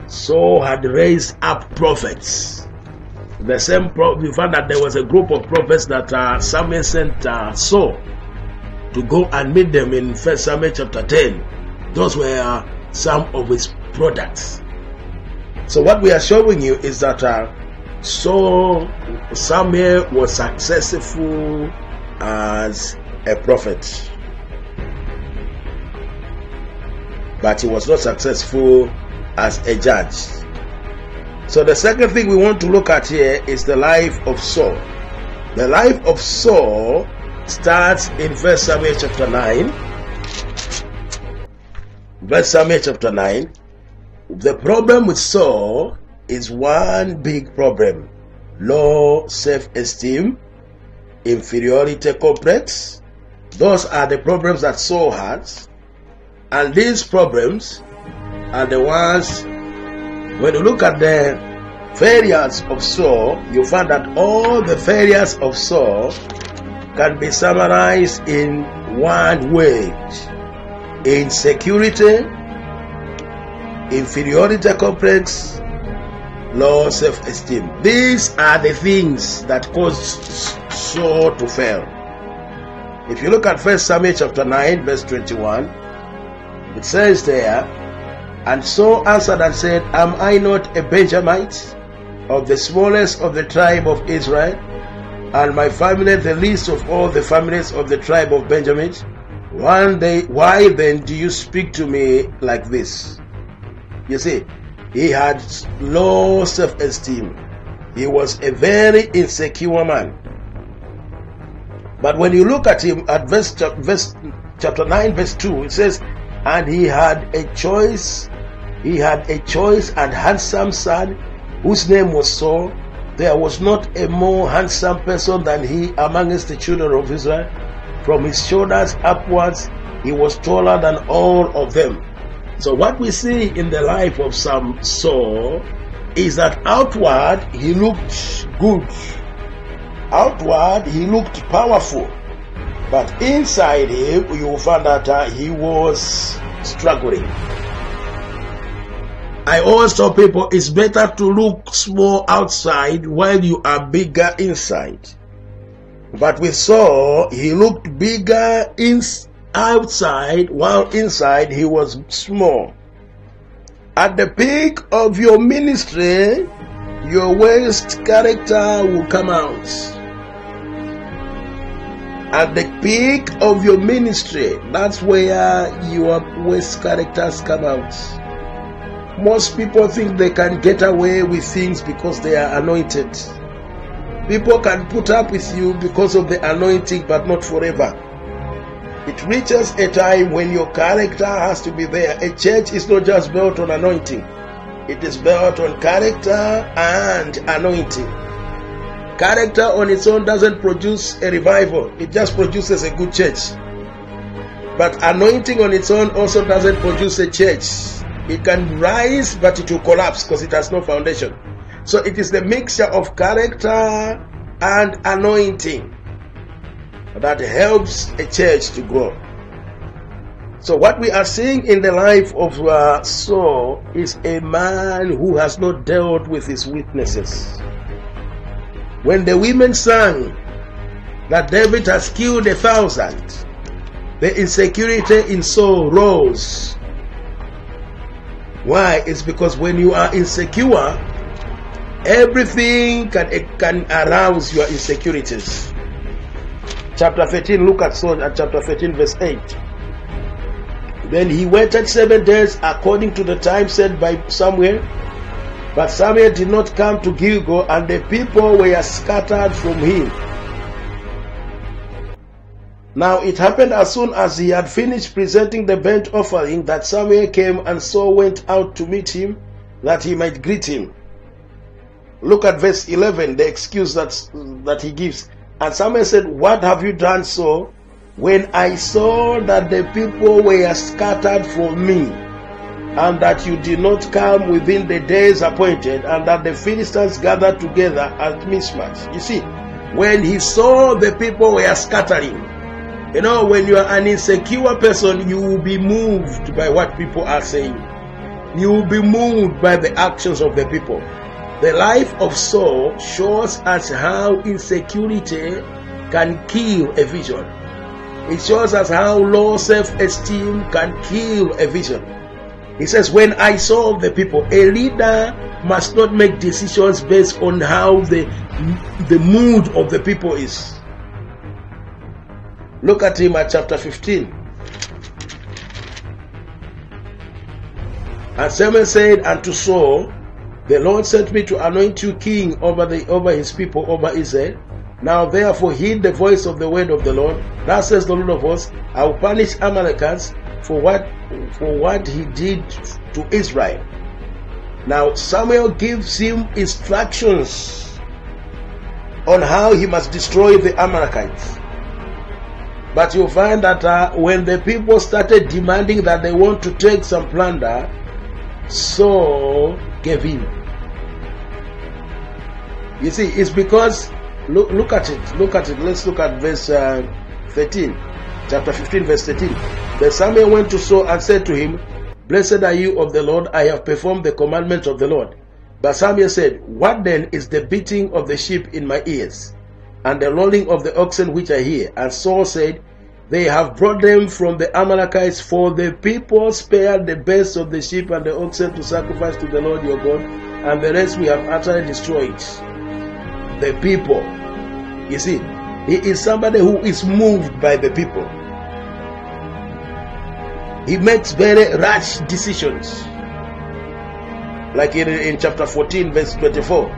Saul had raised up prophets. The same we found that there was a group of prophets that Samuel sent Saul to go and meet them in 1 Samuel chapter 10. Those were some of his products. So what we are showing you is that Samuel was successful as a prophet, but he was not successful as a judge. So the second thing we want to look at here is the life of Saul. The life of Saul starts in 1 Samuel chapter 9. 1 Samuel chapter 9. The problem with Saul is one big problem: low self-esteem, inferiority complex. Those are the problems that Saul has. And these problems are the ones, when you look at the failures of Saul, you find that all the failures of Saul can be summarized in one word: insecurity, inferiority complex, low self-esteem. These are the things that caused Saul to fail. If you look at 1 Samuel chapter 9 verse 21, it says there, And Saul answered and said, Am I not a Benjamite, of the smallest of the tribe of Israel, and my family the least of all the families of the tribe of Benjamin? Why then do you speak to me like this? You see, he had low self-esteem. He was a very insecure man. But when you look at him at chapter 9 verse 2, it says, And he had a choice and handsome son, whose name was Saul. There was not a more handsome person than he amongst the children of Israel. From his shoulders upwards, he was taller than all of them. So what we see in the life of Saul is that outward he looked good. Outward he looked powerful. But inside him, you will find that he was struggling. I always tell people it's better to look small outside while you are bigger inside. But with Saul, he looked bigger outside while inside he was small. At the peak of your ministry, your worst character will come out. At the peak of your ministry, that's where your worst characters come out. Most people think they can get away with things because they are anointed. People can put up with you because of the anointing, but not forever. It reaches a time when your character has to be there. A church is not just built on anointing. It is built on character and anointing. Character on its own doesn't produce a revival. It just produces a good church. But anointing on its own also doesn't produce a church. It can rise, but it will collapse because it has no foundation. So it is the mixture of character and anointing that helps a church to grow. So what we are seeing in the life of Saul is a man who has not dealt with his weaknesses. When the women sang that David has killed 1,000, the insecurity in Saul rose. Why? It's because when you are insecure, everything can arouse your insecurities. Chapter 13, look at Saul at chapter 13 verse 8. Then he waited 7 days according to the time set by Samuel. But Samuel did not come to Gilgal, and the people were scattered from him. Now it happened as soon as he had finished presenting the burnt offering that Samuel came, and Saul went out to meet him, that he might greet him. Look at verse 11, the excuse that he gives. And Samuel said, what have you done so? When I saw that the people were scattered from me, and that you did not come within the days appointed, and that the Philistines gathered together at Michmash. You see, when he saw the people were scattering, you know, when you are an insecure person, you will be moved by what people are saying. You will be moved by the actions of the people. The life of Saul shows us how insecurity can kill a vision. It shows us how low self-esteem can kill a vision. He says, when I saw the people, a leader must not make decisions based on how the mood of the people is. Look at him at chapter 15. And Samuel said unto Saul, the Lord sent me to anoint you king over his people, over Israel. Now therefore heed the voice of the word of the Lord. Thus says the Lord of hosts, I will punish Amalekites for what he did to Israel. Now Samuel gives him instructions on how he must destroy the Amalekites. But you'll find that when the people started demanding that they want to take some plunder, Saul gave in. You see, it's because, look at it. Let's look at verse 13. Chapter 15, verse 13. Then Samuel went to Saul and said to him, Blessed are you of the Lord, I have performed the commandments of the Lord. But Samuel said, What then is the beating of the sheep in my ears, and the lolling of the oxen which I hear? And Saul said, They have brought them from the Amalekites, for the people spared the best of the sheep and the oxen to sacrifice to the Lord your God, and the rest we have utterly destroyed. The people. You see, he is somebody who is moved by the people. He makes very rash decisions. Like in chapter 14, verse 24.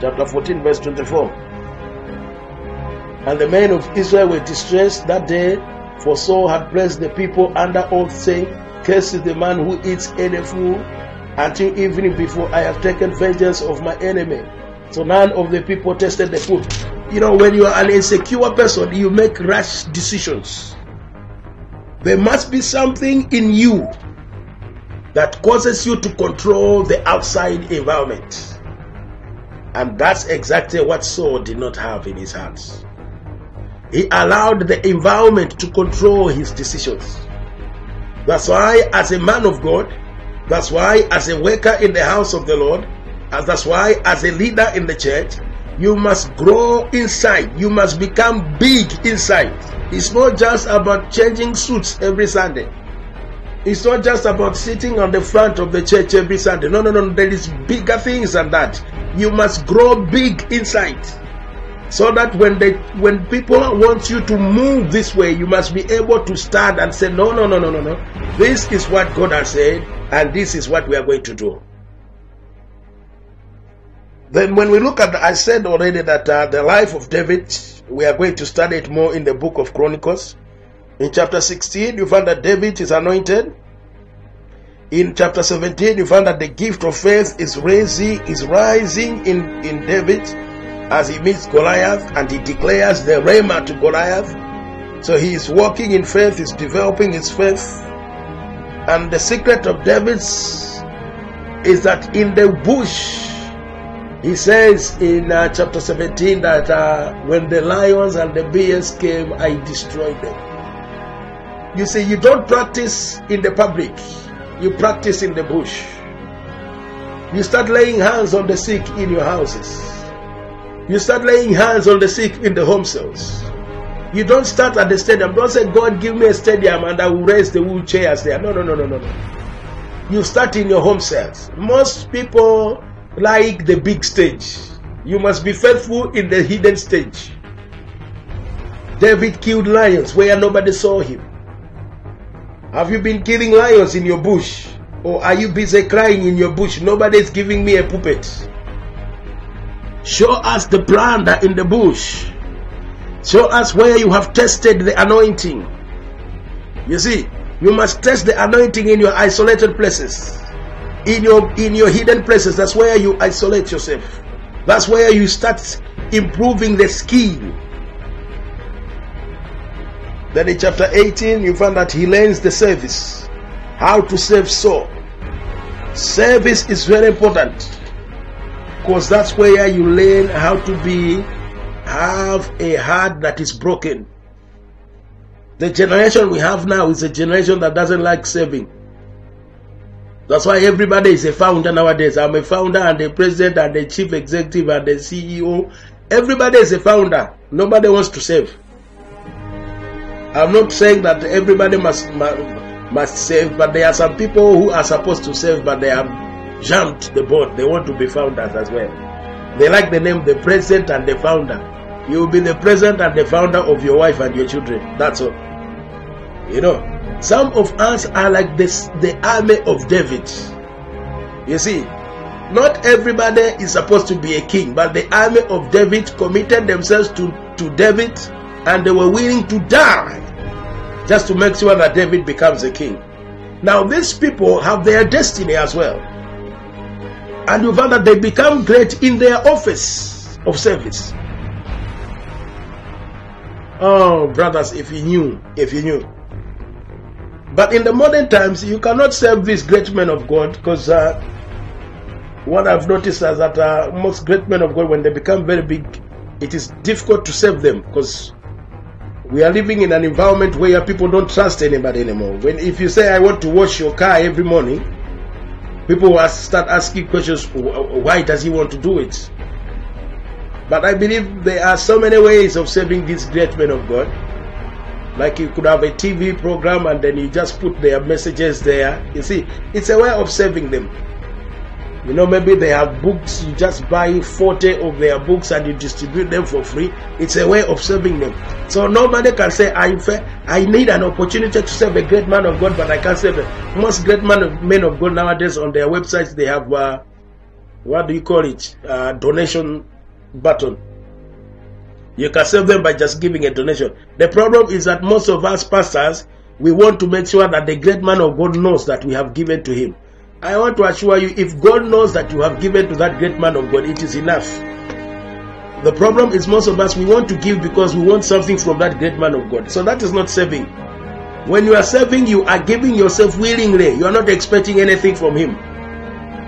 Chapter 14, verse 24. And the men of Israel were distressed that day, for Saul had placed the people under oath, saying, Cursed is the man who eats any food until evening, before I have taken vengeance of my enemy. So none of the people tasted the food. You know, when you are an insecure person, you make rash decisions. There must be something in you that causes you to control the outside environment. And that's exactly what Saul did not have in his hands. He allowed the environment to control his decisions. That's why, as a man of God, that's why, as a worker in the house of the Lord, and that's why, as a leader in the church, you must grow inside. You must become big inside. It's not just about changing suits every Sunday. It's not just about sitting on the front of the church every Sunday. No. There is bigger things than that. You must grow big inside. So that when people want you to move this way, you must be able to stand and say, no. This is what God has said, and this is what we are going to do. Then when we look at, I said already that the life of David, we are going to study it more in the book of Chronicles. In chapter 16, you find that David is anointed. In chapter 17, you find that the gift of faith is rising in David as he meets Goliath, and he declares the Rhema to Goliath. So he is walking in faith, he's developing his faith. And the secret of David's is that in the bush, he says in chapter 17 that when the lions and the bears came, I destroyed them. You see, you don't practice in the public, you practice in the bush. You start laying hands on the sick in your houses. You start laying hands on the sick in the home cells. You don't start at the stadium. Don't say, God, give me a stadium and I will raise the wheelchairs there. No. You start in your home cells. Most people like the big stage. You must be faithful in the hidden stage. David killed lions where nobody saw him. Have you been killing lions in your bush? Or are you busy crying in your bush? Nobody is giving me a puppet. Show us the plunder in the bush. Show us where you have tested the anointing. You see, you must test the anointing in your isolated places. In your hidden places, that's where you isolate yourself. That's where you start improving the skill. Then in chapter 18, you find that he learns the service, how to serve Saul. Service is very important, because that's where you learn how to have a heart that is broken. The generation we have now is a generation that doesn't like serving. That's why everybody is a founder nowadays. I'm a founder and a president and a chief executive and a CEO. Everybody is a founder. Nobody wants to serve. I'm not saying that everybody must serve, but there are some people who are supposed to serve, but they have jumped the boat. They want to be founders as well. They like the name the president and the founder. You will be the president and the founder of your wife and your children. That's all. You know, some of us are like this, the army of David. You see, not everybody is supposed to be a king, but the army of David committed themselves to David, and they were willing to die just to make sure that David becomes a king. Now these people have their destiny as well, and you find that they become great in their office of service. Oh brothers, if you knew. But in the modern times, you cannot serve these great men of God, because what I've noticed is that most great men of God, when they become very big, it is difficult to serve them, because we are living in an environment where people don't trust anybody anymore. If you say, I want to wash your car every morning, people will start asking questions, why does he want to do it? But I believe there are so many ways of serving these great men of God. Like you could have a TV program and then you just put their messages there. You see, it's a way of serving them. You know, maybe they have books, you just buy 40 of their books and you distribute them for free. It's a way of serving them. So nobody can say, I need an opportunity to serve a great man of God, but I can't serve it. Most great men of God nowadays, on their websites, they have, what do you call it? Donation button. You can serve them by just giving a donation. The problem is that most of us pastors, we want to make sure that the great man of God knows that we have given to him. I want to assure you, if God knows that you have given to that great man of God, it is enough. The problem is most of us, we want to give because we want something from that great man of God. So that is not serving. When you are serving, you are giving yourself willingly. You are not expecting anything from him.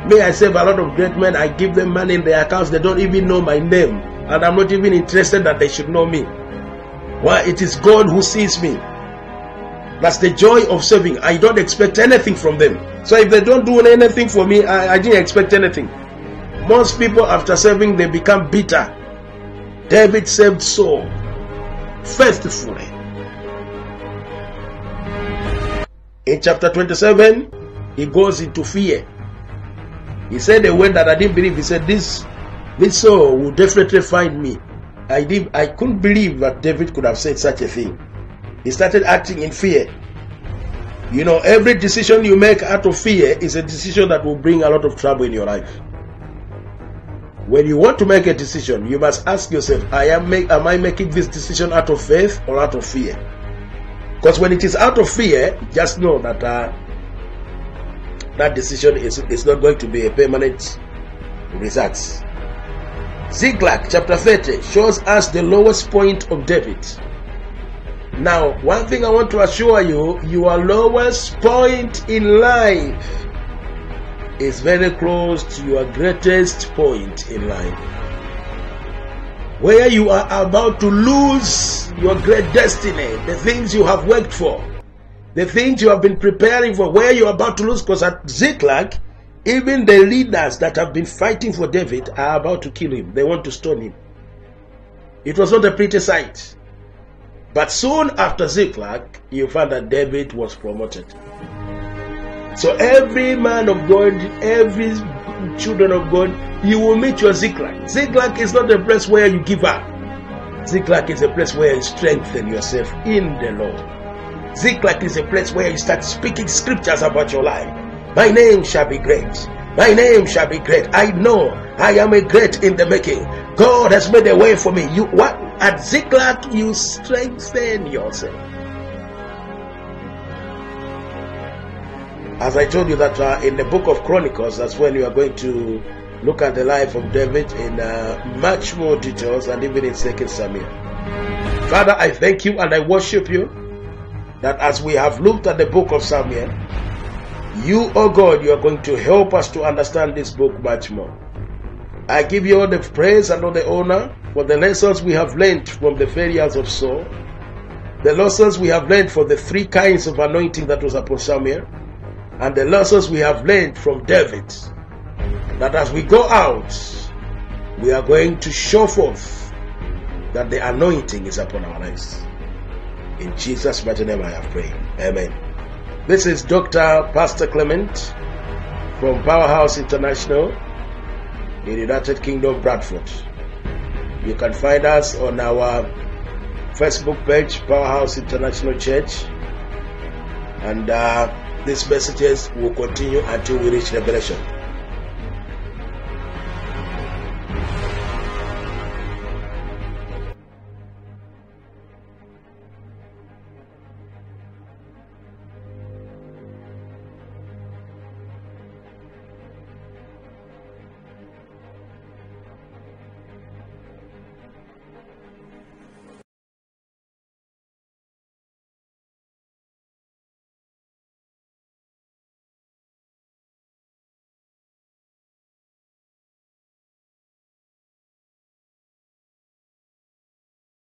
May I serve a lot of great men, I give them money in their accounts, they don't even know my name. And I'm not even interested that they should know me. Why? It is God who sees me. That's the joy of serving. I don't expect anything from them. So if they don't do anything for me, I didn't expect anything. Most people after serving, they become bitter. David served Saul faithfully. In chapter 27, he goes into fear. He said a word that I didn't believe. He said, this Saul will definitely find me. I couldn't believe that David could have said such a thing. He started acting in fear. You know, every decision you make out of fear is a decision that will bring a lot of trouble in your life. When you want to make a decision, you must ask yourself, am I making this decision out of faith or out of fear? Because when it is out of fear, just know that that decision is not going to be a permanent result. Ziklag chapter 30 shows us the lowest point of David. Now, one thing I want to assure you, your lowest point in life is very close to your greatest point in life. Where you are about to lose your great destiny, the things you have worked for, the things you have been preparing for, where you are about to lose. Because at Ziklag, even the leaders that have been fighting for David are about to kill him. They want to stone him. It was not a pretty sight. But soon after Ziklag, you find that David was promoted. So every man of God, every children of God, you will meet your Ziklag. Ziklag is not a place where you give up. Ziklag is a place where you strengthen yourself in the Lord. Ziklag is a place where you start speaking scriptures about your life. My name shall be great. My name shall be great. I know I am a great in the making. God has made a way for me. At Ziklag, you strengthen yourself. As I told you that in the book of Chronicles, that's when you are going to look at the life of David in much more details, and even in 2 Samuel. Father, I thank you and I worship you that as we have looked at the book of Samuel, you, oh God, you are going to help us to understand this book much more. I give you all the praise and all the honor for the lessons we have learned from the failures of Saul, the lessons we have learned for the 3 kinds of anointing that was upon Samuel, and the lessons we have learned from David, that as we go out, we are going to show forth that the anointing is upon our lives. In Jesus' mighty name I have prayed. Amen. This is Dr. Pastor Clement from Powerhouse International in United Kingdom, Bradford. You can find us on our Facebook page, Powerhouse International Church, and these messages will continue until we reach Revelation.